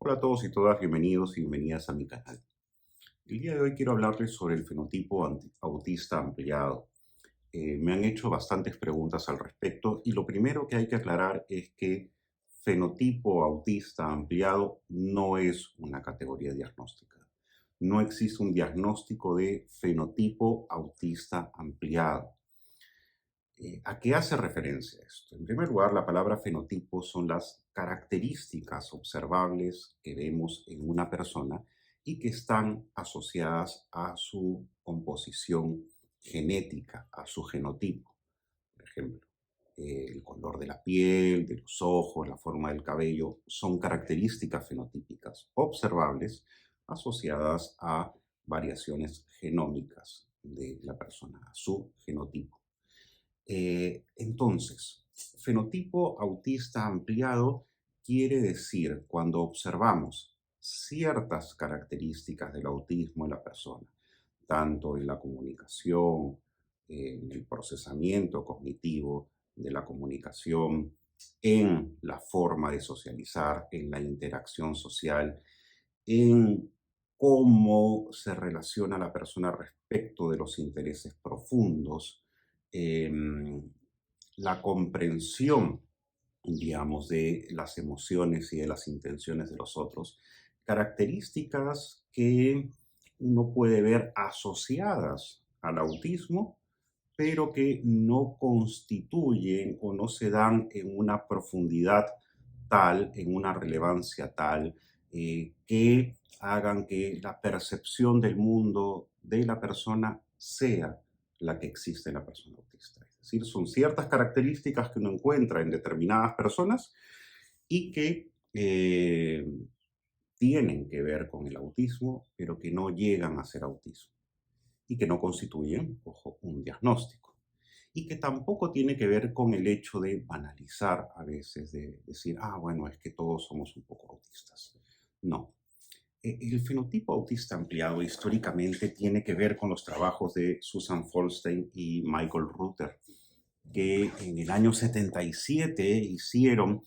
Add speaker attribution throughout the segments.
Speaker 1: Hola a todos y todas, bienvenidos y bienvenidas a mi canal. El día de hoy quiero hablarles sobre el fenotipo autista ampliado. Me han hecho bastantes preguntas al respecto y lo primero que hay que aclarar es que fenotipo autista ampliado no es una categoría diagnóstica. No existe un diagnóstico de fenotipo autista ampliado. ¿A qué hace referencia esto? En primer lugar, la palabra fenotipo son las características observables que vemos en una persona y que están asociadas a su composición genética, a su genotipo. Por ejemplo, el color de la piel, de los ojos, la forma del cabello, son características fenotípicas observables asociadas a variaciones genómicas de la persona, a su genotipo. Entonces, fenotipo autista ampliado quiere decir cuando observamos ciertas características del autismo en la persona, tanto en la comunicación, en el procesamiento cognitivo de la comunicación, en la forma de socializar, en la interacción social, en cómo se relaciona la persona respecto de los intereses profundos, em, la comprensión, digamos, de las emociones y de las intenciones de los otros, características que uno puede ver asociadas al autismo, pero que no constituyen o no se dan en una profundidad tal, en una relevancia tal, que hagan que la percepción del mundo de la persona sea la que existe en la persona autista. Es decir, son ciertas características que uno encuentra en determinadas personas y que tienen que ver con el autismo, pero que no llegan a ser autismo y que no constituyen, ojo, un diagnóstico. Y que tampoco tiene que ver con el hecho de banalizar a veces, de decir, bueno, es que todos somos un poco autistas. No. El fenotipo autista ampliado históricamente tiene que ver con los trabajos de Susan Folstein y Michael Ruther, que en el año 77 hicieron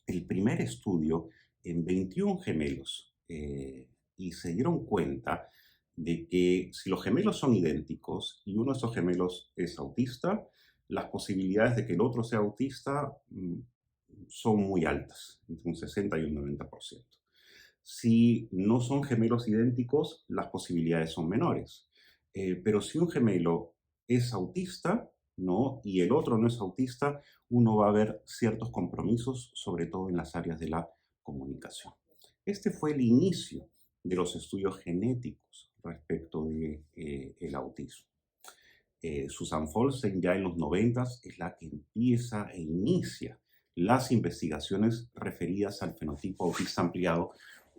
Speaker 1: el primer estudio en 21 gemelos y se dieron cuenta de que si los gemelos son idénticos y uno de esos gemelos es autista, las posibilidades de que el otro sea autista son muy altas, entre un 60 y un 90%. Si no son gemelos idénticos, las posibilidades son menores. Pero si un gemelo es autista, ¿no? Y el otro no es autista, uno va a ver ciertos compromisos, sobre todo en las áreas de la comunicación. Este fue el inicio de los estudios genéticos respecto de, el autismo. Susan Folstein ya en los 90 es la que empieza e inicia las investigaciones referidas al fenotipo autista ampliado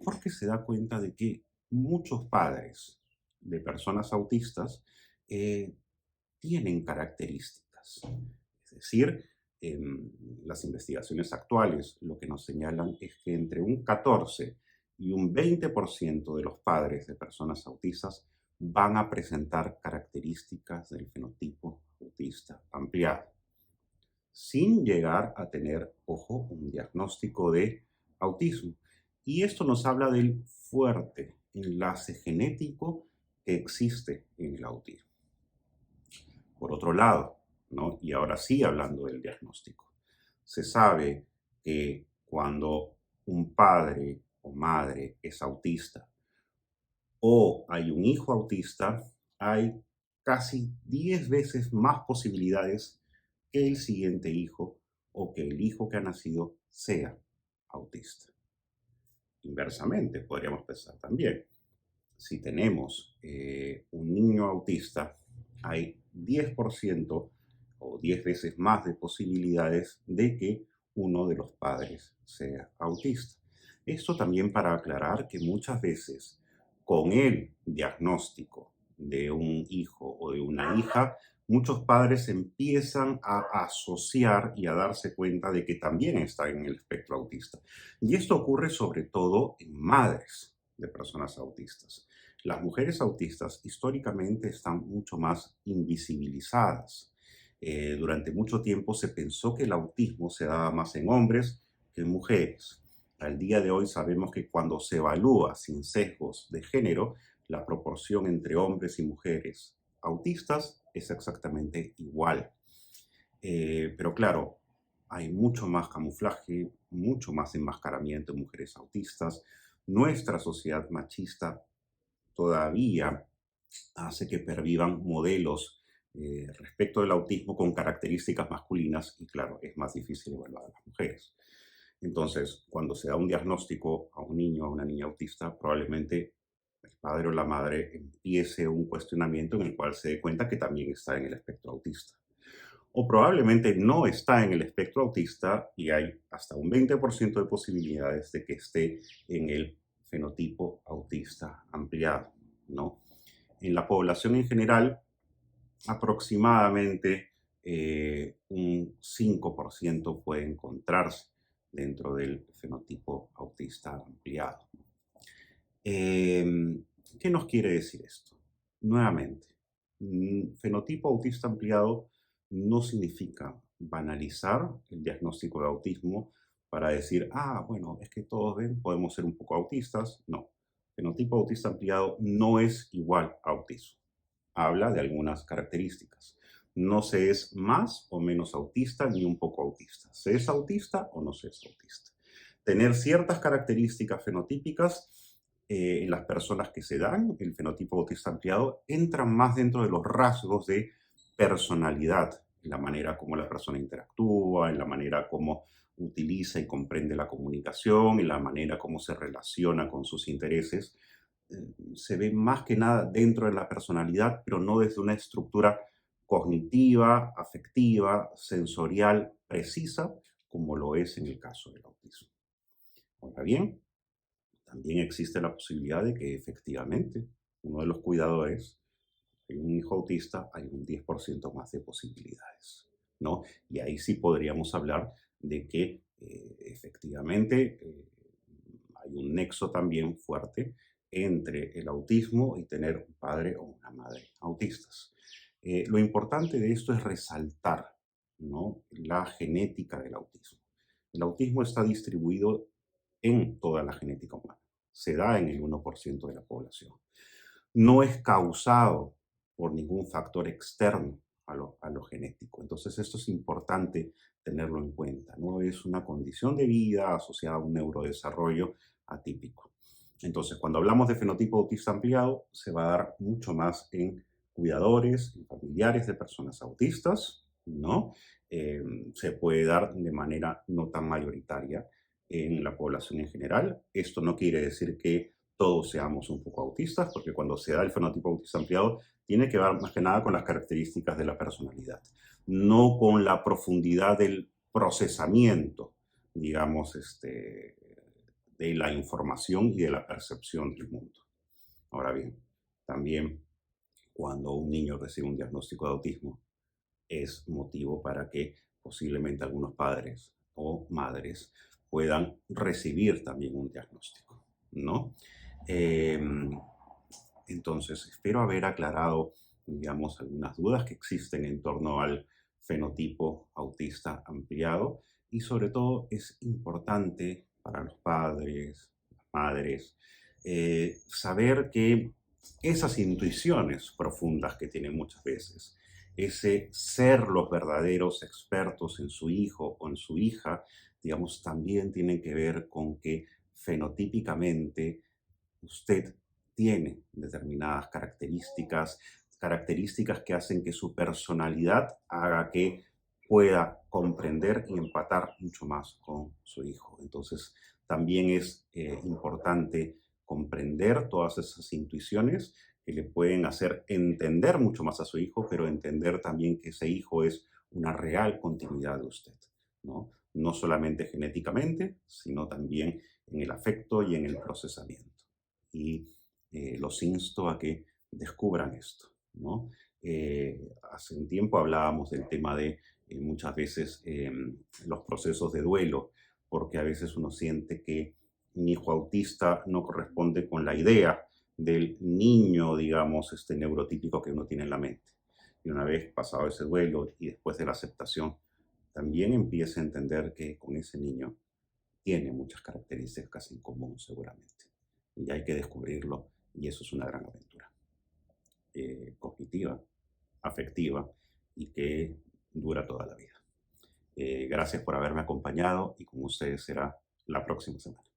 Speaker 1: porque se da cuenta de que muchos padres de personas autistas eh, tienen características. Es decir, las investigaciones actuales lo que nos señalan es que entre un 14 y un 20% de los padres de personas autistas van a presentar características del fenotipo autista ampliado, sin llegar a tener, ojo, un diagnóstico de autismo. Y esto nos habla del fuerte enlace genético que existe en el autismo. Por otro lado, ¿no? Y ahora sí hablando del diagnóstico, se sabe que cuando un padre o madre es autista o hay un hijo autista, hay casi 10 veces más posibilidades que el siguiente hijo o que el hijo que ha nacido sea autista. Inversamente, podríamos pensar también, si tenemos un niño autista, hay 10% o 10 veces más de posibilidades de que uno de los padres sea autista. Esto también para aclarar que muchas veces con el diagnóstico de un hijo o de una hija, muchos padres empiezan a asociar y a darse cuenta de que también está en el espectro autista. Y esto ocurre sobre todo en madres de personas autistas. Las mujeres autistas históricamente están mucho más invisibilizadas. Durante mucho tiempo se pensó que el autismo se daba más en hombres que en mujeres. Al día de hoy sabemos que cuando se evalúa sin sesgos de género, la proporción entre hombres y mujeres autistas es exactamente igual. Pero claro, hay mucho más camuflaje, mucho más enmascaramiento en mujeres autistas. Nuestra sociedad machista todavía hace que pervivan modelos respecto del autismo con características masculinas y claro, es más difícil evaluar a las mujeres. Entonces, cuando se da un diagnóstico a un niño o a una niña autista, probablemente el padre o la madre empiece un cuestionamiento en el cual se dé cuenta que también está en el espectro autista. O probablemente no está en el espectro autista y hay hasta un 20% de posibilidades de que esté en el fenotipo autista ampliado, ¿no? En la población en general, aproximadamente un 5% puede encontrarse dentro del fenotipo autista ampliado. Em, ¿Qué nos quiere decir esto? Nuevamente, fenotipo autista ampliado no significa banalizar el diagnóstico de autismo para decir, ah, bueno, es que todos ven, podemos ser un poco autistas. No, fenotipo autista ampliado no es igual a autismo. Habla de algunas características. No se es más o menos autista ni un poco autista. ¿Se es autista o no se es autista? Tener ciertas características fenotípicas en las personas que se dan el fenotipo autista ampliado entran más dentro de los rasgos de personalidad, en la manera como la persona interactúa, en la manera como utiliza y comprende la comunicación, en la manera como se relaciona con sus intereses. Se ve más que nada dentro de la personalidad, pero no desde una estructura cognitiva, afectiva, sensorial precisa, como lo es en el caso del autismo. Ahora bien, también existe la posibilidad de que efectivamente uno de los cuidadores, hay un hijo autista, hay un 10% más de posibilidades, ¿no? Y ahí sí podríamos hablar de que efectivamente hay un nexo también fuerte entre el autismo y tener un padre o una madre autistas. Lo importante de esto es resaltar, ¿no?, la genética del autismo. El autismo está distribuido en toda la genética humana. Se da en el 1% de la población. No es causado por ningún factor externo a lo genético. Entonces, esto es importante tenerlo en cuenta. No es una condición de vida asociada a un neurodesarrollo atípico. Entonces, cuando hablamos de fenotipo autista ampliado, se va a dar mucho más en cuidadores, en familiares de personas autistas, ¿no? Eh, Se puede dar de manera no tan mayoritaria en la población en general. Esto no quiere decir que todos seamos un poco autistas, porque cuando se da el fenotipo autista ampliado, tiene que ver más que nada con las características de la personalidad, no con la profundidad del procesamiento, digamos, de la información y de la percepción del mundo. Ahora bien, también cuando un niño recibe un diagnóstico de autismo, es motivo para que posiblemente algunos padres o madres puedan recibir también un diagnóstico, ¿no? Em, entonces, espero haber aclarado, digamos, algunas dudas que existen en torno al fenotipo autista ampliado y sobre todo es importante para los padres, las madres, saber que esas intuiciones profundas que tienen muchas veces, ese ser los verdaderos expertos en su hijo o en su hija, digamos, también tienen que ver con que fenotípicamente usted tiene determinadas características, características que hacen que su personalidad haga que pueda comprender y empatar mucho más con su hijo. Entonces, también es importante comprender todas esas intuiciones que le pueden hacer entender mucho más a su hijo, pero entender también que ese hijo es una real continuidad de usted, ¿no? No solamente genéticamente, sino también en el afecto y en el procesamiento. Y los insto a que descubran esto, ¿no? Hace un tiempo hablábamos del tema de muchas veces los procesos de duelo, porque a veces uno siente que un hijo autista no corresponde con la idea del niño, digamos, neurotípico que uno tiene en la mente. Y una vez pasado ese duelo y después de la aceptación, también empieza a entender que con ese niño tiene muchas características en común seguramente. Y hay que descubrirlo y eso es una gran aventura cognitiva, afectiva y que dura toda la vida. Gracias por haberme acompañado y con ustedes será la próxima semana.